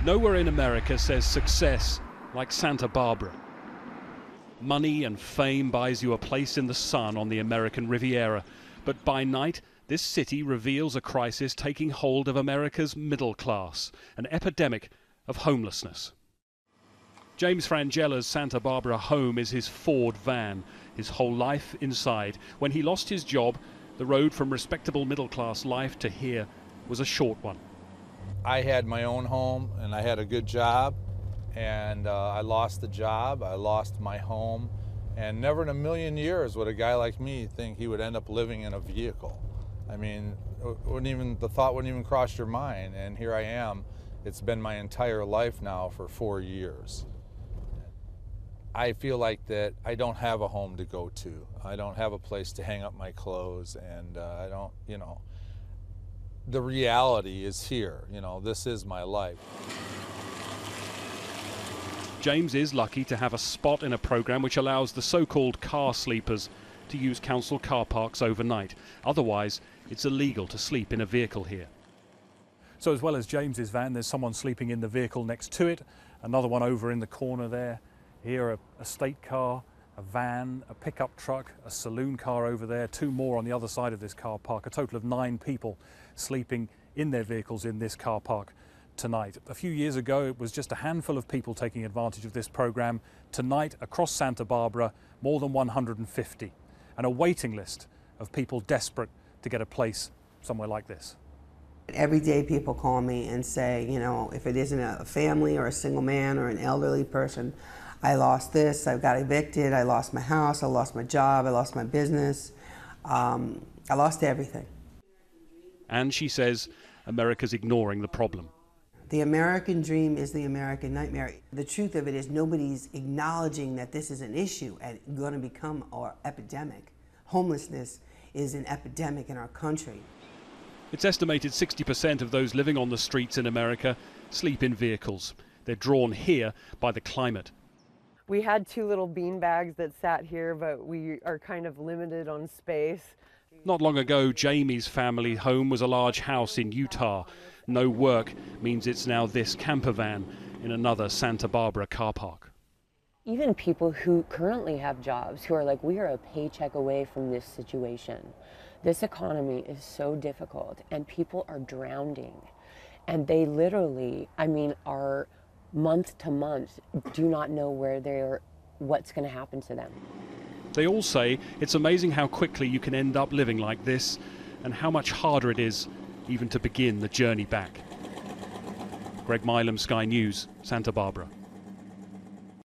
Nowhere in America says success like Santa Barbara. Money and fame buys you a place in the sun on the American Riviera, but by night this city reveals a crisis taking hold of America's middle class, an epidemic of homelessness. James Frangella's Santa Barbara home is his Ford van, his whole life inside. When he lost his job, the road from respectable middle class life to here was a short one. I had my own home and I had a good job, and I lost the job, I lost my home, and never in a million years would a guy like me think he would end up living in a vehicle. I mean, the thought wouldn't even cross your mind, and here I am. It's been my entire life now for 4 years. I feel like that I don't have a home to go to. I don't have a place to hang up my clothes, and I don't, the reality is here. This is my life. James is lucky to have a spot in a program which allows the so-called car sleepers to use council car parks overnight. Otherwise, it's illegal to sleep in a vehicle here. So as well as James's van, there's someone sleeping in the vehicle next to it, another one over in the corner there. Here a state car, a van, a pickup truck, a saloon car over there, 2 more on the other side of this car park, a total of 9 people sleeping in their vehicles in this car park tonight. A few years ago, it was just a handful of people taking advantage of this program. Tonight, across Santa Barbara, more than 150, and a waiting list of people desperate to get a place somewhere like this. Every day people call me and say, if it isn't a family or a single man or an elderly person, I lost this, I got evicted, I lost my house, I lost my job, I lost my business, I lost everything. And she says America's ignoring the problem. The American dream is the American nightmare. The truth of it is nobody's acknowledging that this is an issue and going to become an epidemic. Homelessness is an epidemic in our country. It's estimated 60% of those living on the streets in America sleep in vehicles. They're drawn here by the climate. We had 2 little bean bags that sat here, but we are kind of limited on space. Not long ago, Jamie's family home was a large house in Utah. No work means it's now this camper van in another Santa Barbara car park. Even people who currently have jobs who are like, we are a paycheck away from this situation. This economy is so difficult and people are drowning. And they literally, are month to month, do not know what's going to happen to them. They all say it's amazing how quickly you can end up living like this and how much harder it is even to begin the journey back. Greg Milam, Sky News, Santa Barbara.